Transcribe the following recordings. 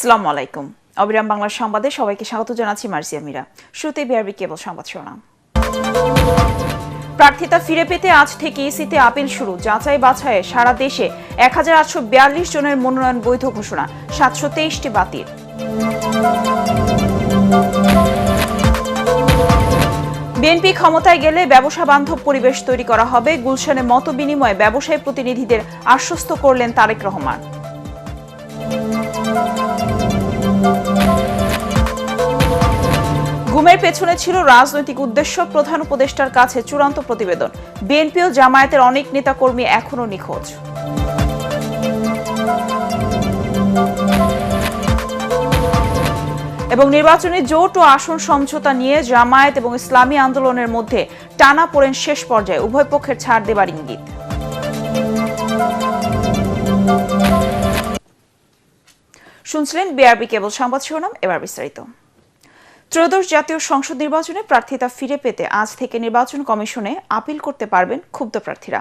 আসসালামু আলাইকুম। অবিরাম বাংলা সংবাদে সবাইকে স্বাগত জানাচ্ছি মার্জিয়া মীরা। শুরুতে বিআরবি কেবল সংবাদ শিরোনাম। প্রার্থিতা ফিরে পেতে আজ থেকে ইসিতে আপিল শুরু। যাচাই বাছাইয়ে সারা দেশে 1842 জনের মনোনয়ন বৈধ ঘোষণা, 723টি বাতিল। বিএনপি ক্ষমতায় গেলে ব্যবসা বান্ধব পরিবেশ তৈরি করা হবে। গুলশানে মত বিনিময়ে ব্যবসায়ী প্রতিনিধিদের আশ্বস্ত করলেন তারেক রহমান। গুমের পেছনে ছিল রাজনৈতিক উদ্দেশ্য, প্রধান উপদেষ্টার কাছে চূড়ান্ত প্রতিবেদন। বিএনপি ও জামায়াতের অনেক নেতাকর্মী এখনো নিখোঁজ। এবং নির্বাচনী জোট ও আসন সমঝোতা নিয়ে জামায়াত এবং ইসলামী আন্দোলনের মধ্যে টানাপোড়েন শেষ পর্যায়ে, উভয় পক্ষের ছাড় দেবার ইঙ্গিত। শুনছিলেন বিআরবি কেবল সংবাদ শিরোনাম, এবার বিস্তারিত। ত্রয়োদশ জাতীয় সংসদ নির্বাচনে প্রার্থিতা ফিরে পেতে আজ থেকে নির্বাচন কমিশনে আপিল করতে পারবেন ক্ষুব্ধ প্রার্থীরা।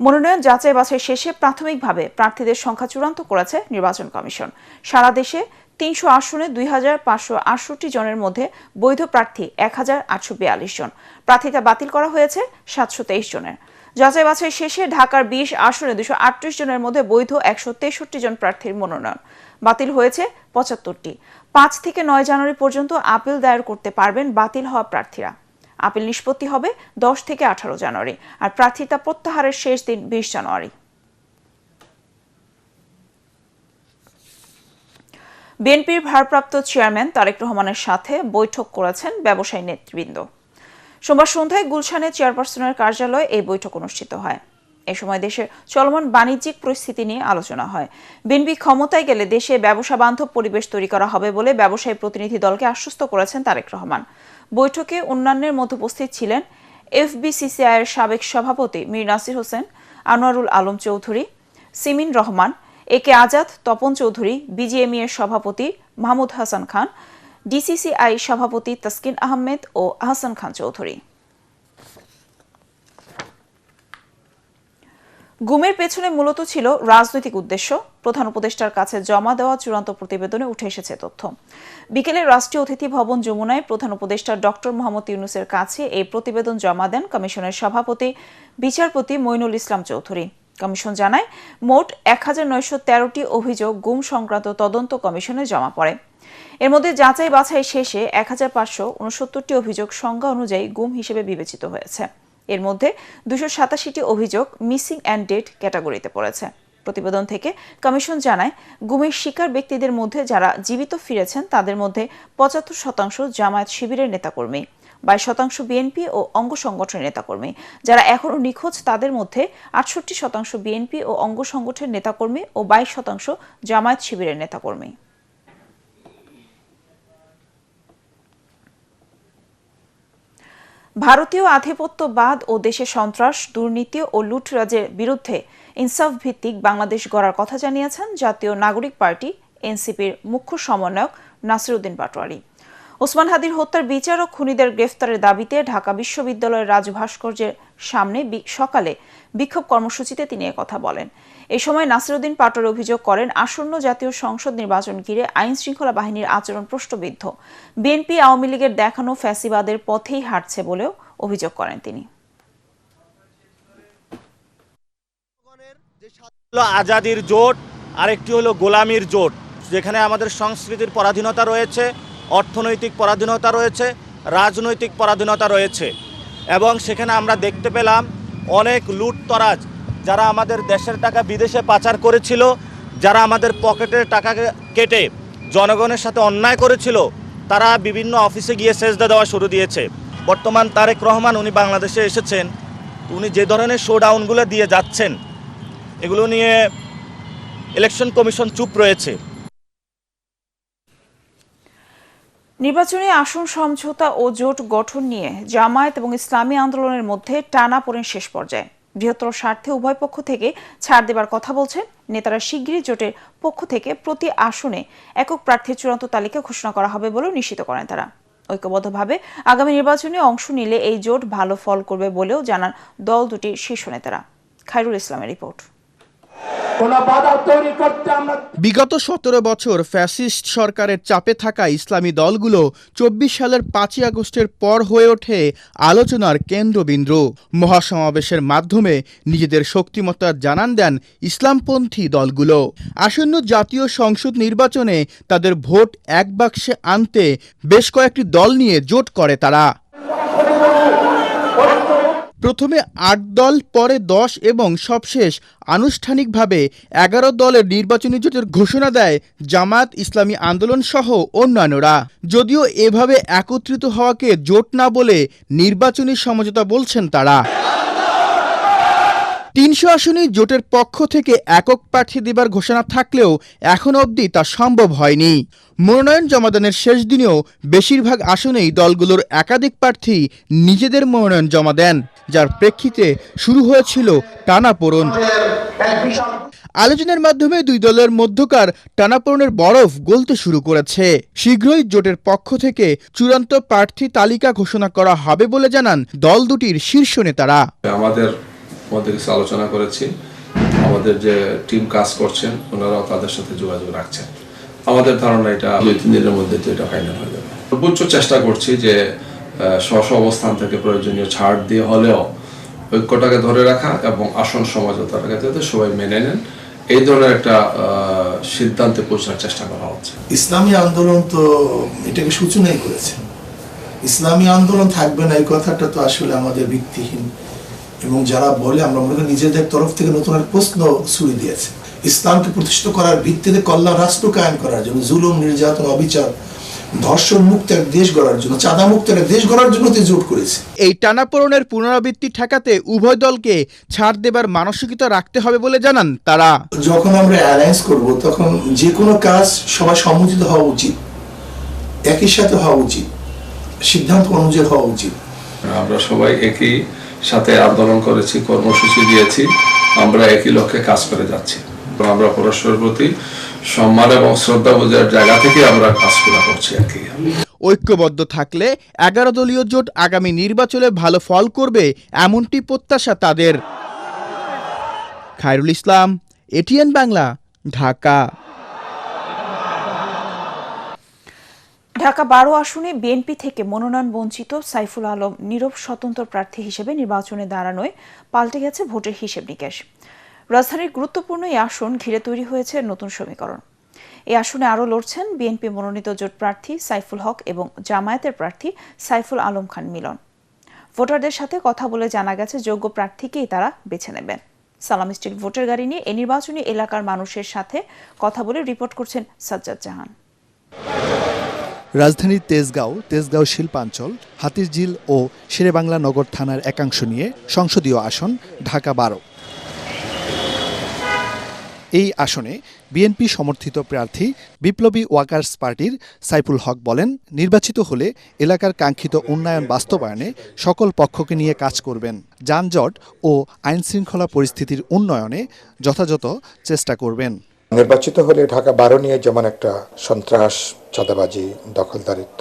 মনোনয়ন যাচাই বাছাই শেষে প্রাথমিকভাবে প্রার্থীদের সংখ্যা চূড়ান্ত করেছে নির্বাচন কমিশন। সারা দেশে 300 আসনে 2568 জনের মধ্যে বৈধ প্রার্থী 1842 জন। প্রার্থিতা বাতিল করা হয়েছে 723 জনের। যাচাই বাছাই শেষে ঢাকার 20 আসনে 238 জনের মধ্যে বৈধ 163 জন প্রার্থীর মনোনয়ন বাতিল হয়েছে 75টি। 5 থেকে 9 জানুয়ারি পর্যন্ত আপিল দায়ের করতে পারবেন বাতিল হওয়া প্রার্থীরা। আপিল নিষ্পত্তি হবে 10 থেকে 18 জানুয়ারি, আর প্রার্থিতা প্রত্যাহারের শেষ দিন 20 জানুয়ারি। বিএনপির ভারপ্রাপ্ত চেয়ারম্যান তারেক রহমানের সাথে বৈঠক করেছেন ব্যবসায়ী নেতৃবৃন্দ। সোমবার সন্ধ্যায় গুলশানে চেয়ারপারসনের কার্যালয়ে এই বৈঠক অনুষ্ঠিত হয়। এ সময় দেশের চলমান বাণিজ্যিক পরিস্থিতি নিয়ে আলোচনা হয়। বিএনপি ক্ষমতায় গেলে দেশে ব্যবসা বান্ধব পরিবেশ তৈরি করা হবে বলে ব্যবসায়ী প্রতিনিধি দলকে আশ্বস্ত করেছেন তারেক রহমান। বৈঠকে অন্যান্যের মধ্যে উপস্থিত ছিলেন এফবিসিসিআই এর সাবেক সভাপতি মীর নাসির হোসেন, আনোয়ারুল আলম চৌধুরী, সিমিন রহমান, একে আজাদ, তপন চৌধুরী, বিজিএমই এর সভাপতি মাহমুদ হাসান খান, ডিসিসিআই সভাপতি তাসকিন আহমেদ ও আহসান খান চৌধুরী। গুমের পেছনে মূলত ছিল রাজনৈতিক উদ্দেশ্য, প্রধান উপদেষ্টার কাছে জমা দেওয়া চূড়ান্ত প্রতিবেদনে উঠে এসেছে তথ্য। বিকেলে রাষ্ট্রীয় অতিথি ভবন যমুনায় প্রধান উপদেষ্টা ডক্টর মোহাম্মদ ইউনূসের কাছে এই প্রতিবেদন জমা দেন কমিশনের সভাপতি বিচারপতি মইনুল ইসলাম চৌধুরী। কমিশন জানায়, মোট 1913টি অভিযোগ গুম সংক্রান্ত তদন্ত কমিশনে জমা পড়ে। এর মধ্যে যাচাই বাছাই শেষে 1569টি অভিযোগ সংজ্ঞা অনুযায়ী গুম হিসেবে বিবেচিত হয়েছে। এর মধ্যে 287টি অভিযোগ মিসিং অ্যান্ড ডেড ক্যাটাগরিতে পড়েছে। প্রতিবেদন থেকে কমিশন জানায়, গুমের শিকার ব্যক্তিদের মধ্যে যারা জীবিত ফিরেছেন তাদের মধ্যে 75% জামায়াত শিবিরের নেতাকর্মী, 22% বিএনপি ও অঙ্গ সংগঠনের নেতাকর্মী। যারা এখনও নিখোঁজ তাদের মধ্যে 68% বিএনপি ও অঙ্গ সংগঠনের নেতাকর্মী ও 22% জামায়াত শিবিরের নেতাকর্মী। ভারতীয় আধিপত্যবাদ ও দেশে সন্ত্রাস, দুর্নীতি ও লুটরাজের বিরুদ্ধে ইনসাফ ভিত্তিক বাংলাদেশ গড়ার কথা জানিয়েছেন জাতীয় নাগরিক পার্টি এনসিপির মুখ্য সমন্বয়ক নাসির উদ্দিন পাটোয়ারি। ওসমান হাদির হত্যার বিচার ও খুনিদের গ্রেফতারের দাবিতে ঢাকা বিশ্ববিদ্যালয়ের রাজু ভাস্কর্যের সামনে সকালে বিক্ষোভ কর্মসূচিতে তিনি একথা বলেন। এই সময় নাসির উদ্দিন পাটোয়ারি অভিযোগ করেন, আসন্ন জাতীয় সংসদ নির্বাচন ঘিরে আইন শৃঙ্খলা বাহিনীর আচরণ প্রশ্নবিদ্ধ। বিএনপি আওয়ামী লীগের দেখানো ফ্যাসিবাদের পথেই হাঁটছে বলেও অভিযোগ করেন তিনি। আজাদির জোট, আরেকটি হলো গোলামির জোট, যেখানে আমাদের সংস্কৃতির পরাধীনতা রয়েছে, অর্থনৈতিক পরাধীনতা রয়েছে, রাজনৈতিক পরাধীনতা রয়েছে। এবং সেখানে আমরা দেখতে পেলাম অনেক লুটতরাজ, যারা আমাদের দেশের টাকা বিদেশে পাচার করেছিল, যারা আমাদের পকেটের টাকা কেটে জনগণের সাথে অন্যায় করেছিল, তারা বিভিন্ন অফিসে গিয়ে সেজদা দেওয়া শুরু দিয়েছে। বর্তমান তারেক রহমান উনি বাংলাদেশে এসেছেন, উনি যে ধরনের শোডাউনগুলো দিয়ে যাচ্ছেন এগুলো নিয়ে ইলেকশন কমিশন চুপ রয়েছে। নির্বাচনী আসন সমঝোতা ও জোট গঠন নিয়ে জামায়াত এবং ইসলামী আন্দোলনের মধ্যে টানাপোড়েন শেষ পর্যায়ে। বৃহত্তর স্বার্থে উভয় পক্ষ থেকে ছাড় দেবার কথা বলছেন নেতারা। শিগগিরই জোটের পক্ষ থেকে প্রতি আসনে একক প্রার্থীর চূড়ান্ত তালিকা ঘোষণা করা হবে বলেও নিশ্চিত করেন তারা। ঐক্যবদ্ধভাবে আগামী নির্বাচনে অংশ নিলে এই জোট ভালো ফল করবে বলেও জানান দল দুটির শীর্ষ নেতারা। খায়রুল ইসলামের রিপোর্ট। কোনো বাধা তৈরি করতে আমরা বিগত ১৭ বছর ফ্যাসিস্ট সরকারের চাপে থাকা ইসলামী দলগুলো ২৪ সালের ৫ই আগস্টের পর হয়ে ওঠে আলোচনার কেন্দ্রবিন্দু। মহাসমাবেশের মাধ্যমে নিজেদের শক্তিমত্তা জানান দেন ইসলামপন্থী দলগুলো। আসন্ন জাতীয় সংসদ নির্বাচনে তাদের ভোট এক বাক্সে আনতে বেশ কয়েকটি দল নিয়ে জোট করে তারা। প্রথমে ৮ দল, পরে ১০ এবং সবশেষ আনুষ্ঠানিকভাবে ১১ দলের নির্বাচনী জোটের ঘোষণা দেয় জামায়াত ইসলামী আন্দোলন সহ অন্যান্যরা। যদিও এভাবে একত্রিত হওয়াকে জোট না বলে নির্বাচনী সমঝোতা বলছেন তারা। ৩০০ আসনেই জোটের পক্ষ থেকে একক প্রার্থী দেবার ঘোষণা থাকলেও এখন অবধি তা সম্ভব হয়নি। মনোনয়ন জমাদানের শেষ দিনেও বেশিরভাগ আসনেই দলগুলোর একাধিক প্রার্থী নিজেদের মনোনয়ন জমা দেন, যার প্রেক্ষিতে শুরু হয়েছিল টানাপোড়েন। আলোচনার মাধ্যমে দুই দলের মধ্যকার টানাপোড়েনের বরফ গলতে শুরু করেছে। শীঘ্রই জোটের পক্ষ থেকে চূড়ান্ত প্রার্থী তালিকা ঘোষণা করা হবে বলে জানান দল দুটির শীর্ষ নেতারা। আমাদের মধ্যে কিছু আলোচনা করেছি, আমাদের যে টিম কাজ করছেন ওনারাও তাদের সাথে যোগাযোগ রাখছেন। আমাদের ধারণা এটা ২-৩ দিনের মধ্যে তো এটা ফাইনাল হয়ে যাবে। সর্বোচ্চ চেষ্টা করছি যে স্ব অবস্থান থেকে প্রয়োজনীয় ছাড় দিয়ে হলেও ঐক্যটাকে ধরে রাখা এবং আসন সমঝোতাটাকে যাতে সবাই মেনে নেন, এই ধরনের একটা সিদ্ধান্তে পৌঁছানোর চেষ্টা করা হচ্ছে। ইসলামী আন্দোলন তো এটাকে সূচনাই করেছে। ইসলামী আন্দোলন থাকবে না এই কথাটা তো আসলে আমাদের ভিত্তিহীন, এবং যারা বলে আমরা মনে করি নিজেদের তরফ থেকে নতুন এক প্রশ্ন ছুড়ে দিয়েছে। ইসলামকে প্রতিষ্ঠিত করার ভিত্তিতে কল্যাণ রাষ্ট্র কায়েম করার জন্য, জুলুম, নির্যাতন, অবিচার, ধর্ষণ মুক্ত এক দেশ গড়ার জন্য, চাঁদা মুক্ত এক দেশ গড়ার জন্য জোট করেছে। এই টানাপোড়েনের পুনরাবৃত্তি ঠেকাতে উভয় দলকে ছাড় দেবার মানসিকতা রাখতে হবে বলে জানান তারা। যখন আমরা অ্যালায়েন্স করব তখন যে কোনো কাজ সবাই সম্মতিত হওয়া উচিত, একই সাথে হওয়া উচিত, সিদ্ধান্ত অনুযায়ী হওয়া উচিত। আমরা সবাই একই সাথে আন্দোলন করেছি, কর্মসূচি দিয়েছি, আমরা একই লক্ষ্যে কাজ করে যাচ্ছি। আমরা পরস্পরের প্রতি সম্মান এবং শ্রদ্ধা বোঝার জায়গা থেকে আমরা কাজ করছি আর কি। ঐক্যবদ্ধ থাকলে ১১ দলীয় জোট আগামী নির্বাচনে ভালো ফল করবে এমনটি প্রত্যাশা তাদের। খায়রুল ইসলাম, এটিএন বাংলা, ঢাকা। ঢাকা ১২ আসনে বিএনপি থেকে মনোনয়ন বঞ্চিত সাইফুল আলম নীরব স্বতন্ত্র প্রার্থী হিসেবে নির্বাচনে দাঁড়ানোয় পাল্টে গেছে ভোটের হিসেব নিকেশ। রাজধানীর গুরুত্বপূর্ণ এই আসন ঘিরে তৈরি হয়েছে নতুন সমীকরণ। এই আসনে আরও লড়ছেন বিএনপি মনোনীত জোট প্রার্থী সাইফুল হক এবং জামায়াতের প্রার্থী সাইফুল আলম খান মিলন। ভোটারদের সাথে কথা বলে জানা গেছে যোগ্য প্রার্থীকেই তারা বেছে নেবেন। সালাম স্টিল ভোটার গাড়ি নিয়ে এই নির্বাচনী এলাকার মানুষের সাথে কথা বলে রিপোর্ট করছেন সাজ্জাদ জাহান। রাজধানীর তেজগাঁও শিল্পাঞ্চল, হাতিরঝিল ও শেরেবাংলা নগর থানার একাংশ নিয়ে সংসদীয় আসন ঢাকা ১২। এই আসনে বিএনপি সমর্থিত প্রার্থী বিপ্লবী ওয়ার্কার্স পার্টির সাইফুল হক বলেন, নির্বাচিত হলে এলাকার কাঙ্ক্ষিত উন্নয়ন বাস্তবায়নে সকল পক্ষকে নিয়ে কাজ করবেন, যানজট ও আইনশৃঙ্খলা পরিস্থিতির উন্নয়নে যথাযথ চেষ্টা করবেন। নির্বাচিত হলে ঢাকা ১২ নিয়ে যেমন একটা সন্ত্রাস, চাঁদাবাজি, দখলদারিত্ব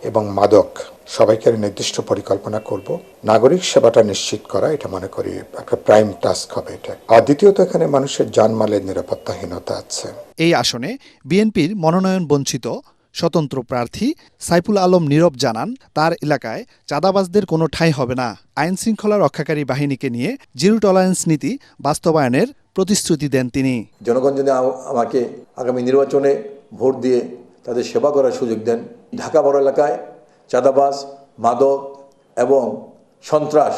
এবং মাদক সবাইকে নির্দিষ্ট পরিকল্পনা করব, নাগরিক সেবাটা নিশ্চিত করা, এটা মনে করি একটা প্রাইম টাস্ক হবে এটা। আর দ্বিতীয়ত এখানে মানুষের জানমালের নিরাপত্তাহীনতা আছে। এই আসনে বিএনপির মনোনয়ন বঞ্চিত স্বতন্ত্র প্রার্থী সাইফুল আলম নীরব জানান, তার এলাকায় চাঁদাবাজদের কোনো ঠাঁই হবে না। আইন শৃঙ্খলা রক্ষাকারী বাহিনীকে নিয়ে জিরো টলারেন্স নীতি বাস্তবায়নের প্রতিশ্রুতি দেন তিনি। জনগণ যদি আমাকে আগামী নির্বাচনে ভোট দিয়ে তাদের সেবা করার সুযোগ দেন, ঢাকা ১২ এলাকায় চাঁদাবাজ, মাদক এবং সন্ত্রাস,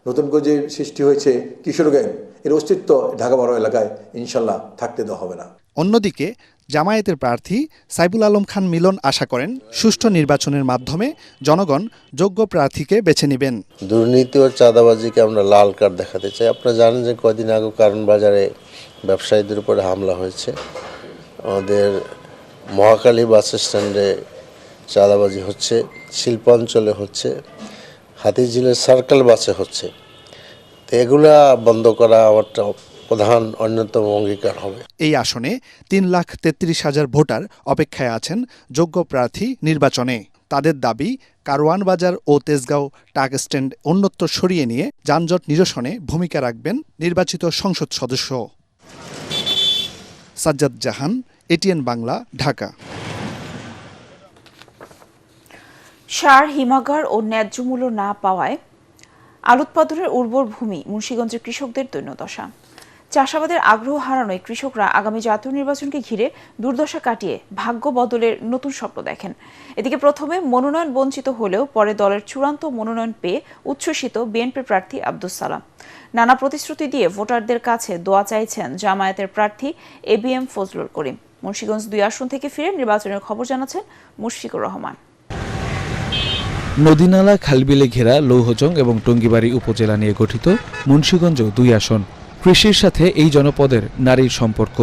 নতুন করে যে সৃষ্টি হয়েছে কিশোর গ্যাং, এর অস্তিত্ব ঢাকা ১২ এলাকায় ইনশাল্লাহ থাকতে দেওয়া হবে না। অন্যদিকে জামায়াতের প্রার্থী সাইফুল আলম খান মিলন আশা করেন, সুষ্ঠু নির্বাচনের মাধ্যমে জনগণ যোগ্য প্রার্থীকে বেছে নেবেন। দুর্নীতি ও চাঁদাবাজিকে আমরা লাল কার্ড দেখাতে চাই। আপনারা জানেন যে কদিন আগে কারণ বাজারে ব্যবসায়ীদের উপরে হামলা হয়েছে, আমাদের মহাখালী বাস স্ট্যান্ডে চাঁদাবাজি হচ্ছে, শিল্পাঞ্চলে হচ্ছে, হাতিঝিলের সার্কেল বাসে হচ্ছে। তো এগুলা বন্ধ করা আমার প্রধান অন্যতম অঙ্গীকার হবে। এই আসনে ৩,৩৩,০০০ ভোটার অপেক্ষায় আছেন যোগ্য প্রার্থী নির্বাচনে। তাদের দাবি, কারওয়ান বাজার ও তেজগাঁও ট্রাক স্ট্যান্ড অন্যত্র সরিয়ে নিয়ে যানজট নিরসনে ভূমিকা রাখবেন নির্বাচিত সংসদ সদস্য। সাজ্জাদ জাহান, এটিএন বাংলা, ঢাকা। সার, হিমাগার ও ন্যায্য মূল্য না পাওয়ায় আলু উৎপাদনের উর্বর ভূমি মুন্সিগঞ্জের কৃষকদের দৈন্যদশা। চাষাবাদের আগ্রহ হারানোয় কৃষকরা আগামী জাতীয় নির্বাচনকে ঘিরে দুর্দশা কাটিয়ে ভাগ্য বদলের নতুন স্বপ্ন দেখেন। এদিকে প্রথমে মনোনয়ন বঞ্চিত হলেও পরে দলের চূড়ান্ত মনোনয়ন পেয়ে উচ্ছ্বসিত বিএনপি প্রার্থী আব্দুস সালাম। নানা প্রতিশ্রুতি দিয়ে ভোটারদের কাছে দোয়া চাইছেন জামায়াতের প্রার্থী এবিএম ফজলুল করিম। মুন্সিগঞ্জ 2 আসন থেকে ফিরে নির্বাচনের খবর জানাচ্ছেন মুশফিকুর রহমান। নদীনালা, খালবিলে ঘেরা লৌহজং এবং টঙ্গিবাড়ি উপজেলা নিয়ে গঠিত মুন্সিগঞ্জ 2 আসন। কৃষির সাথে এই জনপদের নারীর সম্পর্ক।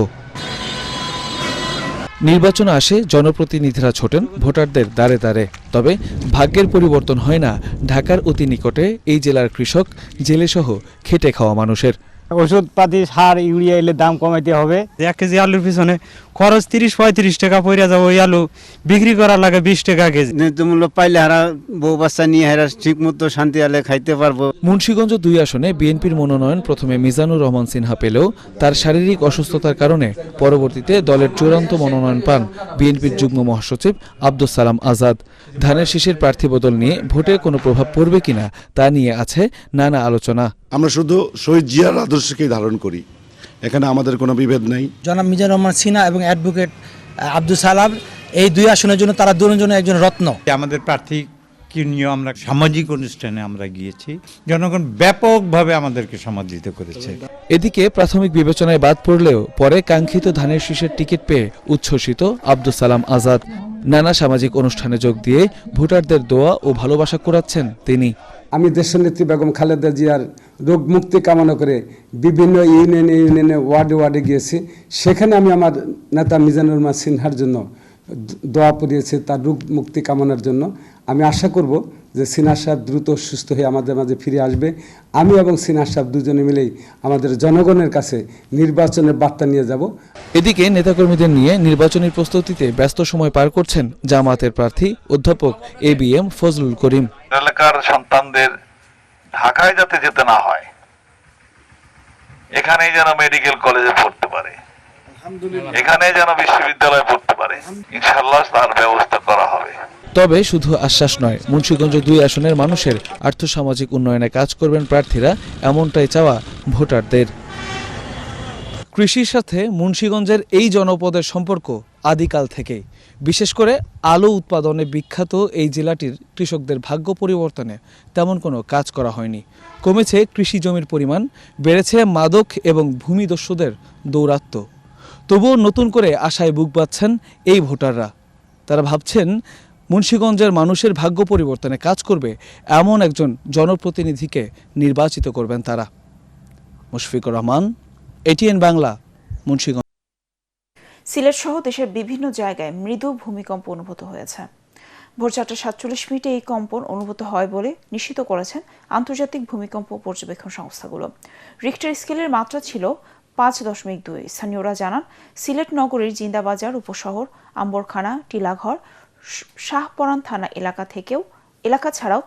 নির্বাচন আসে, জনপ্রতিনিধিরা ছোটেন ভোটারদের দ্বারে দ্বারে। তবে ভাগ্যের পরিবর্তন হয় না ঢাকার অতি নিকটে এই জেলার কৃষক, জেলেসহ খেটে খাওয়া মানুষের। ওষুধপাতি, সার, ইউরিয়া এলে দাম কমাইতে হবে। 1 কেজি আলুর পিছনে খরচ 30-35 টাকা পড়ে যাবে। ওই আলু বিক্রি করার লাগে 20 টাকা কেজি। ন্যায্য মূল্য পাইলে হারা বউ বাচ্চা নিয়ে হারা ঠিক মতো শান্তি আলে খাইতে পারবো। মুন্সিগঞ্জ 2 আসনে বিএনপির মনোনয়ন প্রথমে মিজানুর রহমান সিনহা পেলেও তার শারীরিক অসুস্থতার কারণে পরবর্তীতে দলের চূড়ান্ত মনোনয়ন পান বিএনপির যুগ্ম মহাসচিব আব্দুস সালাম আজাদ। ধানের শীষের প্রার্থী বদল নিয়ে ভোটে কোনো প্রভাব পড়বে কিনা তা নিয়ে আছে নানা আলোচনা। আমরা শুধু শহীদ জিয়ার আদর্শকেই ধারণ করি, এখানে আমাদের কোনো বিভেদ নাই। জনাব মিজানুর রহমান সিনহা এবং অ্যাডভোকেট আব্দুল সালাম এই 2 আসনের জন্য তারা দুজনে একজন রত্ন। আমাদের প্রার্থী কি নিয়ে আমরা সামাজিক অনুষ্ঠানে আমরা গিয়েছি, জনগণ ব্যাপকভাবে আমাদেরকে সমাদৃত করেছে। এদিকে প্রাথমিক বিবেচনায় বাদ পড়লেও পরে কাঙ্ক্ষিত ধানের শীষের টিকিট পেয়ে উচ্ছ্বসিত আব্দুস সালাম আজাদ। নানা সামাজিক অনুষ্ঠানে যোগ দিয়ে ভোটারদের দোয়া ও ভালোবাসা কুড়াচ্ছেন তিনি। আমি দেশনেত্রী বেগম খালেদা জিয়ার রোগ মুক্তি কামনা করে বিভিন্ন ইউনিয়নে ওয়ার্ডে গিয়েছি। সেখানে আমি আমার নেতা মিজানুর রহমান সিনহার জন্য দোয়া পড়িয়েছি, তার রোগ মুক্তি কামনার জন্য। আমি আশা করব যে সিনহা সাহেব দ্রুত সুস্থ হয়ে আমাদের মাঝে ফিরে আসবে। আমি এবং সিনহা সাহেব দুজনে মিলেই আমাদের জনগণের কাছে নির্বাচনের বার্তা নিয়ে যাব। এদিকে নেতাকর্মীদের নিয়ে নির্বাচনী প্রস্তুতিতে ব্যস্ত সময় পার করছেন জামায়াতের প্রার্থী অধ্যাপক এবিএম ফজলুল করিম। এলাকার সন্তানদের ঢাকায় যাতে যেতে না হয়, এখানেই যেন মেডিকেল কলেজে পড়তে পারে, এখানে যেন বিশ্ববিদ্যালয়ে পড়তে পারে, ইনশাআল্লাহ তার ব্যবস্থা করা হবে। তবে শুধু আশ্বাস নয়, মুন্সিগঞ্জ 2 আসনের মানুষের আর্থসামাজিক উন্নয়নে কাজ করবেন প্রার্থীরা, এমনটাই চাওয়া ভোটারদের। কৃষির সাথে মুন্সিগঞ্জের এই জনপদের সম্পর্ক আদিকাল থেকেই। বিশেষ করে আলু উৎপাদনে বিখ্যাত এই জেলাটির কৃষকদের ভাগ্য পরিবর্তনে তেমন কোনো কাজ করা হয়নি। কমেছে কৃষি জমির পরিমাণ, বেড়েছে মাদক এবং ভূমিদস্যুদের দৌরাত্ম্য। তবুও নতুন করে আশায় বুক বাঁধছেন এই ভোটাররা। তারা ভাবছেন মুন্সিগঞ্জের মানুষের ভাগ্য পরিবর্তনে কাজ করবে এমন একজন জনপ্রতিনিধিকে নির্বাচিত করবেন তারা। মুশফিকুর রহমান, এটিএন বাংলা, মুন্সিগঞ্জ। সিলেট সহ দেশের বিভিন্ন জায়গায় মৃদু ভূমিকম্প অনুভূত হয়েছে। ভোর 4:47 এই কম্পন অনুভূত হয় বলে নিশ্চিত করেছেন আন্তর্জাতিক ভূমিকম্প পর্যবেক্ষণ সংস্থাগুলো। রিক্টার স্কেলের মাত্রা ছিল 5.2। স্থানীয়রা জানান, সিলেট নগরীর জিন্দাবাজার উপশহর, আম্বরখানা, টিলাঘর, শাহপরান থানা এলাকা ছাড়াও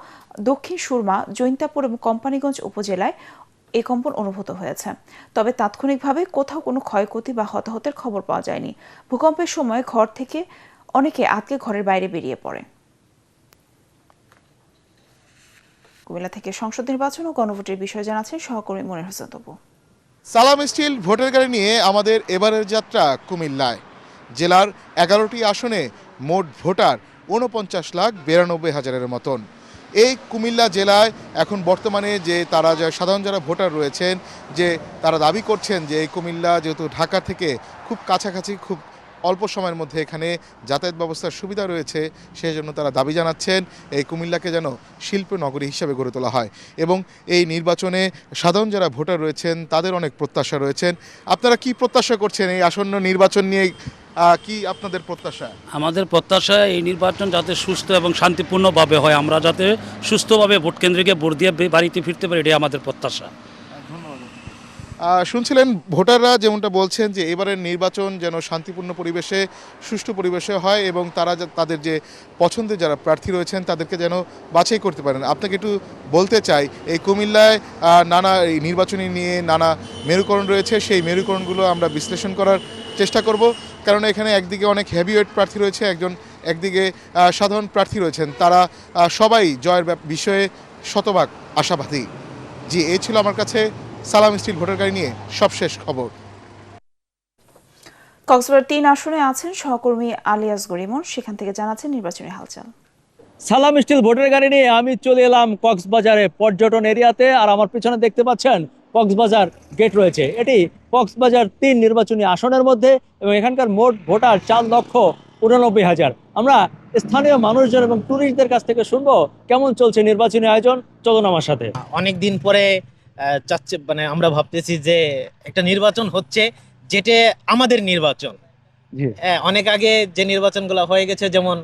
দক্ষিণ সুরমা, জৈন্তাপুর এবং কোম্পানিগঞ্জ উপজেলায় এই কম্পন অনুভূত হয়েছে। তবে তাৎক্ষণিকভাবে কোথাও কোনো ক্ষয়ক্ষতি বা হতাহতের খবর পাওয়া যায়নি। ভূকম্পের সময় ঘর থেকে অনেকে আটকে ঘরের বাইরে বেরিয়ে পড়ে। কুমিল্লা থেকে সংসদ নির্বাচন ও গণভোটের বিষয়ে জানাচ্ছেন সহকর্মী মনির হোসেন তপু। সালাম স্টিল ভোটের গাড়ি নিয়ে আমাদের এবারের যাত্রা কুমিল্লায়। জেলার 11টি আসনে মোট ভোটার 49,92,000-এর মতন। এই কুমিল্লা জেলায় এখন বর্তমানে যে সাধারণ যারা ভোটার রয়েছেন, যে তারা দাবি করছেন যে এই কুমিল্লা যেহেতু ঢাকা থেকে খুব কাছাকাছি, খুব অল্প সময়ের মধ্যে এখানে যাতায়াত ব্যবস্থার সুবিধা রয়েছে, সেই জন্য তারা দাবি জানাচ্ছেন এই কুমিল্লাকে যেন শিল্প নগরী হিসাবে গড়ে তোলা হয়। এবং এই নির্বাচনে সাধারণ যারা ভোটার রয়েছেন তাদের অনেক প্রত্যাশা রয়েছেন। আপনারা কি প্রত্যাশা করছেন এই আসন্ন নির্বাচন নিয়ে? কি আপনাদের প্রত্যাশা? আমাদের প্রত্যাশা এই নির্বাচন যাতে সুস্থ এবং শান্তিপূর্ণভাবে হয়, আমরা যাতে সুস্থভাবে ভোট কেন্দ্রে গিয়ে ভোট দিয়ে বাড়িতে ফিরতে পারি, এটাই আমাদের প্রত্যাশা। শুনছিলেন ভোটাররা যেমনটা বলছেন যে এবারের নির্বাচন যেন শান্তিপূর্ণ পরিবেশে, সুষ্ঠু পরিবেশে হয় এবং তারা তাদের যে পছন্দের যারা প্রার্থী রয়েছেন তাদেরকে যেন বাছাই করতে পারেন। আপনাকে একটু বলতে চাই, এই কুমিল্লায় নানা এই নির্বাচনী নিয়ে নানা মেরুকরণ রয়েছে, সেই মেরুকরণগুলো আমরা বিশ্লেষণ করার চেষ্টা করব, কারণ এখানে একদিকে অনেক হেভিওয়েট প্রার্থী রয়েছে, একদিকে সাধারণ প্রার্থী রয়েছেন, তারা সবাই জয়ের বিষয়ে শতভাগ আশাবাদী। জি, এই ছিল আমার কাছে সালাম স্টিল ভোটার গাড়ি নিয়ে সবশেষ খবর। কক্সবাজার ৩ আসনে আছেন সহকর্মী আলিয়াস গরিমন, সেখান থেকে জানাচ্ছেন নির্বাচনী হালচাল। সালাম স্টিল ভোটার গাড়ি নিয়ে আমি চলে এলাম কক্সবাজারে পর্যটন এরিয়াতে, আর আমার পিছনে দেখতে পাচ্ছেন কক্সবাজার গেট রয়েছে। এটি কক্সবাজার ৩ নির্বাচনী আসনের মধ্যে এবং এখানকার মোট ভোটার 4,89,000। আমরা স্থানীয় মানুষজন এবং টুরিস্টদের কাছ থেকে শুনবো কেমন চলছে নির্বাচনী আয়োজন। চলুন আমার সাথে। অনেকদিন পরে আমরা ভাবতেছি যে একটা নির্বাচন হচ্ছে, যেটা আমাদের নির্বাচন। অনেক আগে যে নির্বাচনগুলো হয়ে গেছে, যেমন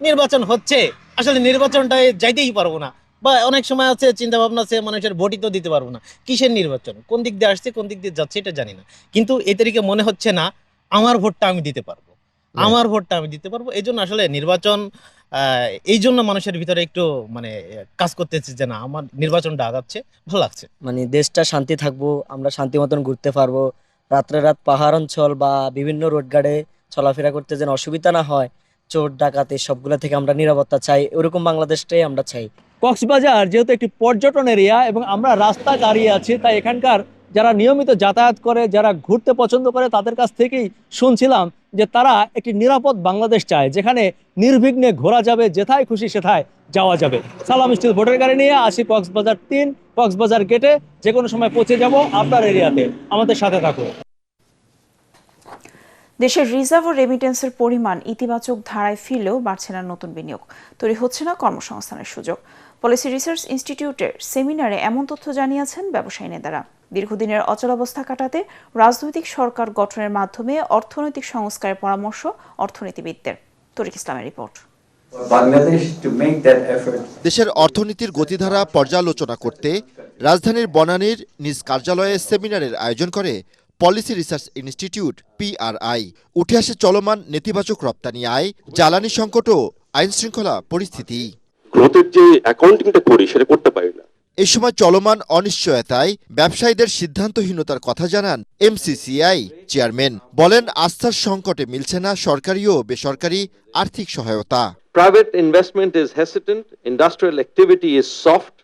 নির্বাচন হচ্ছে, আসলে নির্বাচনটায় যাইতেই পারবো না, বা অনেক সময় আছে চিন্তা ভাবনা আছে মানুষের ভোটই তো দিতে পারবো না। কিসের নির্বাচন, কোন দিক দিয়ে আসছে কোন দিক দিয়ে যাচ্ছে এটা জানি না, কিন্তু এই তারিখে মনে হচ্ছে না আমার ভোটটা আমি দিতে পারবো, আমার ভোটটা আমি দিতে পারবো। এই জন্য আসলে নির্বাচন, এই জন্য মানুষের ভিতরে একটু কাজ করতেছে যে না, আমার নির্বাচনটা আগাচ্ছে, ভালো লাগছে। দেশটা শান্তি থাকবো, আমরা শান্তি মতন ঘুরতে পারবো, রাত্রে রাত পাহাড় অঞ্চল বা বিভিন্ন রোড গার্ডে চলাফেরা করতে যেন অসুবিধা না হয়, চোর ডাকাতি সবগুলো থেকে আমরা নিরাপত্তা চাই, ওরকম বাংলাদেশটাই আমরা চাই। কক্সবাজার যেহেতু একটি পর্যটন এরিয়া এবং আমরা রাস্তা দাঁড়িয়ে আছি, তাই এখানকার যারা নিয়মিত যাতায়াত করে, যারা ঘুরতে পছন্দ করে, তাদের কাছ থেকেই শুনছিলাম যে তারা একটি নিরাপদ বাংলাদেশ চায়, যেখানে নির্বিঘ্নে ঘোরা যাবে, যেথায় খুশি সেথায় যাওয়া যাবে। সালাম স্টিল ভোটার গাড়ি নিয়ে আসি কক্সবাজার ৩ কক্সবাজার গেটে, যে কোনো সময় পৌঁছে যাব আপনার এরিয়াতে, আমাদের সাথে থাকুন। দেশের রিজার্ভ ও রেমিটেন্সের পরিমাণ ইতিবাচক ধারায় ফিরলেও বাড়ছে না নতুন বিনিয়োগ, তৈরি হচ্ছে না কর্মসংস্থানের সুযোগ। পলিসি রিসার্চ ইনস্টিটিউটের সেমিনারে এমন তথ্য জানিয়েছেন ব্যবসায়ী নেতারা। দীর্ঘদিনের অচলাবস্থা কাটাতে রাজনৈতিক সরকার গঠনের মাধ্যমে অর্থনৈতিক সংস্কারের পরামর্শ অর্থনীতিবিদদের। তরিক ইসলামের রিপোর্ট। দেশের অর্থনীতির গতিধারা পর্যালোচনা করতে রাজধানীর বনানীর নিজ কার্যালয়ে সেমিনারের আয়োজন করে পলিসি রিসার্চ ইনস্টিটিউট PRI। উঠে আসে চলমান নেতিবাচক রপ্তানি আয়, জ্বালানি সংকট ও আইন শৃঙ্খলা পরিস্থিতি। গ্রোথের যে অ্যাকাউন্টিংটা করি সেটা করতে পারি না। এই সময় চলমান অনিশ্চয়তায় ব্যবসায়ীদের সিদ্ধান্তহীনতার কথা জানান MCCI চেয়ারম্যান। বলেন, আস্থার সংকটে মিলছে না সরকারি ও বেসরকারি আর্থিক সহায়তা। Private investment is hesitant, industrial activity is soft,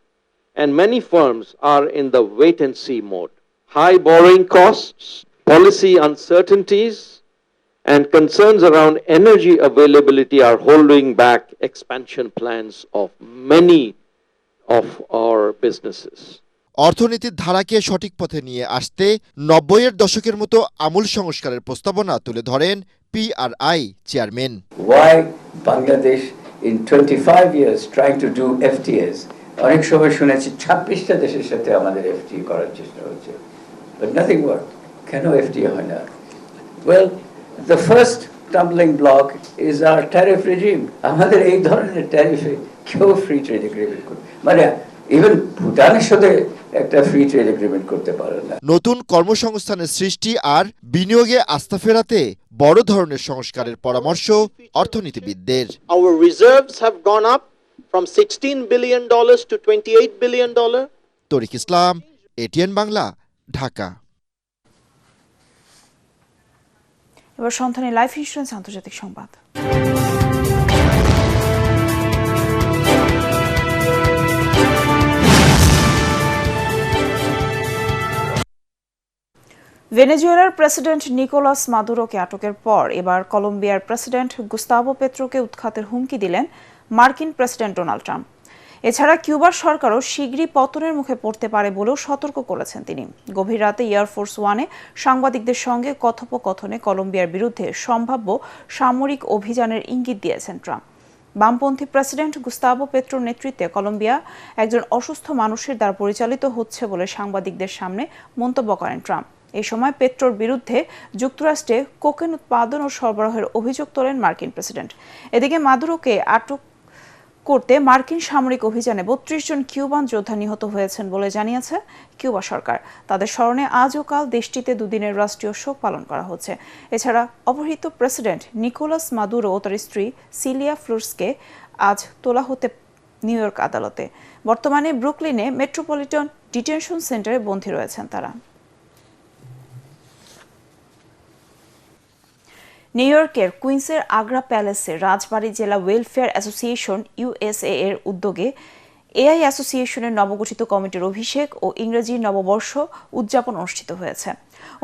and many firms are in the wait and see mode. High borrowing costs, policy uncertainties, and concerns around energy availability are holding back expansion plans of many of our businesses. অর্থনীতির ধারাকে সঠিক পথে নিয়ে আসতে 90-এর দশকের মতো আমূল সংস্কারের প্রস্তাবনা তুলে ধরেন PRI chairman. Why Bangladesh in 25 years trying to do FTAs? অনেক সময় শুনেছি 26টা দেশের সাথে আমাদের FTA করার চেষ্টা হচ্ছে, but nothing worked. কেন FTA হয় না? Well, the first stumbling block is our tariff regime. আমাদের এই ধরনের ট্যারিফে কেউ ফ্রি ট্রেড এগ্রিমেন্ট করে, ইভেন ভুটানের সাথে একটা ফ্রি ট্রেড এগ্রিমেন্ট করতে পারে না। নতুন কর্মসংস্থানের সৃষ্টি আর বিনিয়োগে আস্থা ফেরাতে বড় ধরনের সংস্কারের পরামর্শ অর্থনীতিবিদদের। Our reserves have gone up from $16 billion to $28 billion. তরিক Islam, ATN Bangla, Dhaka. এবার সন্ধানী লাইফ ইন্স্যুরেন্স আন্তর্জাতিক সংবাদ। ভেনেজুয়েলার প্রেসিডেন্ট নিকোলাস মাদুরোকে আটকের পর এবার কলম্বিয়ার প্রেসিডেন্ট গুস্তাভো পেট্রোকে উৎখাতের হুমকি দিলেন মার্কিন প্রেসিডেন্ট ডোনাল্ড ট্রাম্প। এছাড়া কিউবার সরকারও শীঘ্রই পতনের মুখে পড়তে পারে বলেও সতর্ক করেছেন তিনি। গভীর রাতে এয়ারফোর্স ওয়ানে সাংবাদিকদের সঙ্গে কথোপকথনে কলম্বিয়ার বিরুদ্ধে সম্ভাব্য সামরিক অভিযানের ইঙ্গিত দিয়েছেন ট্রাম্প। বামপন্থী প্রেসিডেন্ট গুস্তাভো পেট্রোর নেতৃত্বে কলম্বিয়া একজন অসুস্থ মানুষের দ্বারা পরিচালিত হচ্ছে বলে সাংবাদিকদের সামনে মন্তব্য করেন ট্রাম্প। এই সময় পেট্রোর বিরুদ্ধে যুক্তরাষ্ট্রে কোকেন উৎপাদন ও সরবরাহের অভিযোগ তোলেন মার্কিন প্রেসিডেন্ট। এদিকে মাদুরোকে আটক করতে মার্কিন সামরিক অভিযানে 32 জন কিউবান যোদ্ধা নিহত হয়েছেন বলে জানিয়েছে কিউবা সরকার। তাদের স্মরণে আজ ও কাল দেশটিতে দুদিনের রাষ্ট্রীয় শোক পালন করা হচ্ছে। এছাড়া অপহৃত প্রেসিডেন্ট নিকোলাস মাদুরো ও তার স্ত্রী সিলিয়া ফ্লোরেসকে আজ তোলা হতে নিউ ইয়র্ক আদালতে। বর্তমানে ব্রুকলিনে মেট্রোপলিটন ডিটেনশন সেন্টারে বন্দী রয়েছেন তারা। নিউ ইয়র্কের কুইন্সের আগ্রা প্যালেসে রাজবাড়ী জেলা ওয়েলফেয়ার অ্যাসোসিয়েশন USA এর উদ্যোগে এআই অ্যাসোসিয়েশনের নবগঠিত কমিটির অভিষেক ও ইংরেজি নববর্ষ উদযাপন অনুষ্ঠিত হয়েছে।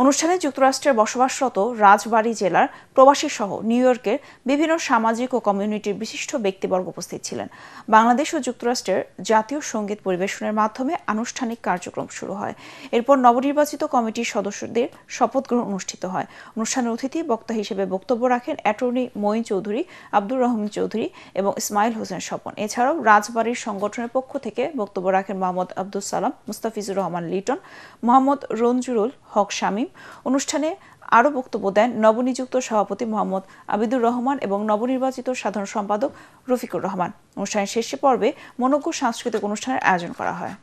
অনুষ্ঠানে যুক্তরাষ্ট্রের বসবাসরত রাজবাড়ী জেলার প্রবাসী সহ নিউ ইয়র্কের বিভিন্ন সামাজিক ও কমিউনিটির বিশিষ্ট ব্যক্তিবর্গ উপস্থিত ছিলেন। বাংলাদেশ ও যুক্তরাষ্ট্রের জাতীয় সঙ্গীত পরিবেশনের মাধ্যমে আনুষ্ঠানিক কার্যক্রম শুরু হয়। এরপর নবনির্বাচিত কমিটির সদস্যদের শপথ গ্রহণ অনুষ্ঠিত হয়। অনুষ্ঠানের অতিথি বক্তা হিসেবে বক্তব্য রাখেন অ্যাটর্নি মঈন চৌধুরী, আব্দুর রহমান চৌধুরী এবং ইসমাইল হোসেন স্বপন। এছাড়াও রাজবাড়ীর সংগঠনের পক্ষ থেকে বক্তব্য রাখেন মোহাম্মদ আব্দুল সালাম, মুস্তাফিজুর রহমান লিটন, মোহাম্মদ রঞ্জুরুল হক শামীম। অনুষ্ঠানে আরও বক্তব্য দেন নবনিযুক্ত সভাপতি মোহাম্মদ আবিদুর রহমান এবং নবনির্বাচিত সাধারণ সম্পাদক রফিকুর রহমান। অনুষ্ঠানের শেষ পর্বে মনোজ্ঞ সাংস্কৃতিক অনুষ্ঠানের আয়োজন করা হয়।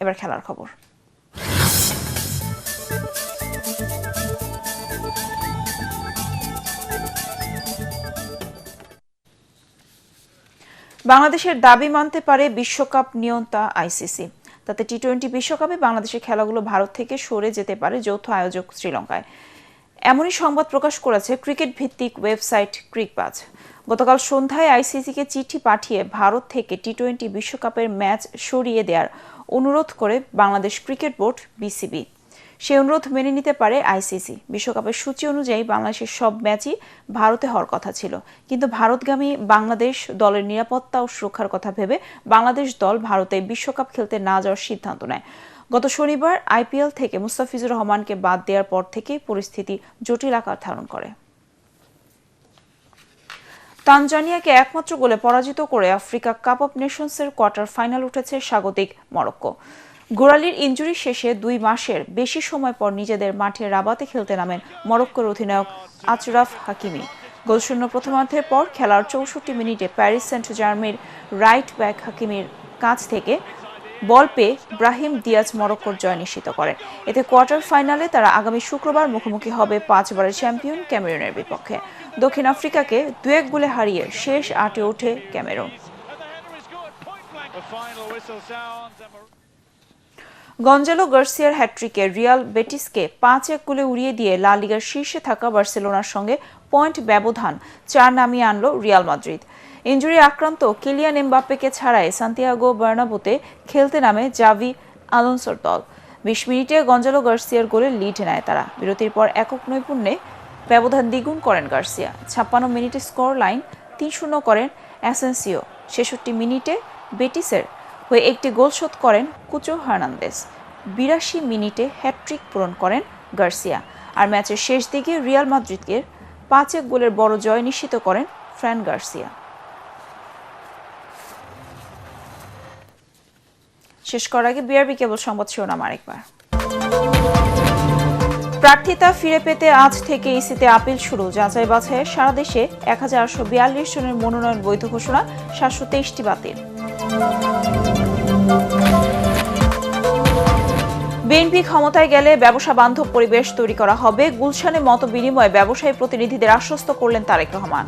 এবার খেলার খবর। বাংলাদেশের দাবি মানতে পারে বিশ্বকাপ নিয়ন্তা আইসিসি। তাতে টি-20 বিশ্বকাপে বাংলাদেশের খেলাগুলো ভারত থেকে সরে যেতে পারে যৌথ আয়োজক শ্রীলঙ্কায়। এমনই সংবাদ প্রকাশ করেছে ক্রিকেট ভিত্তিক ওয়েবসাইট ক্রিকবাজ। গতকাল সন্ধ্যায় আইসিসিকে চিঠি পাঠিয়ে ভারত থেকে টি-20 বিশ্বকাপের ম্যাচ সরিয়ে দেওয়ার অনুরোধ করে বাংলাদেশ ক্রিকেট বোর্ড বিসিবি। সেই অনুরোধ মেনে নিতে পারে আইসিসি। বিশ্বকাপের সূচি অনুযায়ী বাংলাদেশের সব ম্যাচই ভারতে হওয়ার কথা ছিল, কিন্তু ভারতগামী বাংলাদেশ দলের নিরাপত্তা ও সুরক্ষার কথা ভেবে বাংলাদেশ দল ভারতে বিশ্বকাপ খেলতে না যাওয়ার সিদ্ধান্ত নেয়। গত শনিবার আইপিএল থেকে মুস্তাফিজুর রহমানকে বাদ দেওয়ার পর থেকেই পরিস্থিতি জটিল আকার ধারণ করে। তানজানিয়াকে একমাত্র গোলে পরাজিত করে আফ্রিকা কাপ অব নেশনসের কোয়ার্টার ফাইনাল উঠেছে স্বাগতিক মরক্কো। গোড়ালির ইনজুরি শেষে 2 মাসের বেশি সময় পর নিজেদের মাঠে রাবাতে খেলতে নামেন মরক্কোর অধিনায়ক আচরাফ হাকিমি। গোলশূন্য প্রথমার্ধের পর খেলার 64 মিনিটে প্যারিস সেন্ট জার্মের রাইট ব্যাক হাকিমির কাছ থেকে বল পেয়ে ব্রাহিম দিয়াজ মরক্কোর জয় নিশ্চিত করেন। এতে কোয়ার্টার ফাইনালে তারা আগামী শুক্রবার মুখোমুখি হবে 5 বারের চ্যাম্পিয়ন ক্যামেরুনের বিপক্ষে। দক্ষিণ আফ্রিকাকে 2-1 গোলে হারিয়ে শেষ 8-এ ওঠে ক্যামেরুন। গঞ্জালো গার্সিয়ার হ্যাট্রিকে রিয়াল বেটিসকে 5-1 গোলে উড়িয়ে দিয়ে লা লিগার শীর্ষে থাকা বার্সেলোনার সঙ্গে পয়েন্ট ব্যবধান 4 নামিয়ে আনলো রিয়াল মাদ্রিদ। ইনজুরি আক্রান্ত কিলিয়ান এমবাপ্পেকে ছাড়াই সান্তিয়াগো বার্নাবোতে খেলতে নামে জাভি আলোনসোর দল। 20 মিনিটে গঞ্জালো গার্সিয়ার গোলে লিড নেয় তারা। বিরতির পর একক নৈপুণ্যে ব্যবধান দ্বিগুণ করেন গার্সিয়া। 56 মিনিটে স্কোর লাইন 3-0 করেন অ্যাসেন্সিও। 66 মিনিটে বেটিসের হয়ে একটি গোল শোধ করেন কুচো হার্নান্দেজ। 82 মিনিটে হ্যাট্রিক পূরণ করেন গার্সিয়া। আর ম্যাচের শেষ দিকে রিয়াল মাদ্রিদকে 5-1 গোলের বড় জয় নিশ্চিত করেন ফ্রান গার্সিয়া। শেষ করার আগে বিআরবি কেবল সংবাদ শিরোনাম আরেকবার। প্রার্থিতা ফিরে পেতে আজ থেকে ইসিতে আপিল শুরু। যাচাই বাছাইয়ে সারা দেশে 1842 জনের মনোনয়ন বৈধ ঘোষণা, 723টি বাতিল। বিএনপি ক্ষমতায় গেলে ব্যবসা বান্ধব পরিবেশ তৈরি করা হবে। গুলশানে মত বিনিময়ে ব্যবসায়ী প্রতিনিধিদের আশ্বস্ত করলেন তারেক রহমান।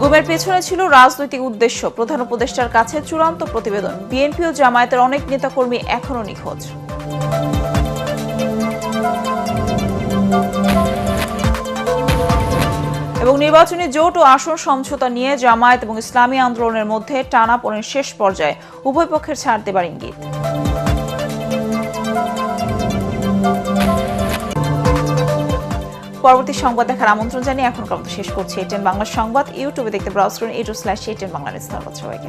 গুমের পেছনে ছিল রাজনৈতিক উদ্দেশ্য, প্রধান উপদেষ্টার কাছে চূড়ান্ত প্রতিবেদন। বিএনপি ও জামায়াতের অনেক নেতাকর্মী এখনো নিখোঁজ। এবং নির্বাচনী জোট ও আসন সমঝোতা নিয়ে জামায়াত এবং ইসলামী আন্দোলনের মধ্যে টানাপোড়েন শেষ পর্যায়ে, উভয় পক্ষের ছাড় দেবার ইঙ্গিত। পরবর্তী সংবাদ দেখার আমন্ত্রণ জানিয়ে এখনকার মতো শেষ করছি। এটিএন বাংলা সংবাদ ইউটিউবে দেখতে ব্রাউজ করুন, a2/ATN বাংলা। ধন্যবাদ সবাইকে।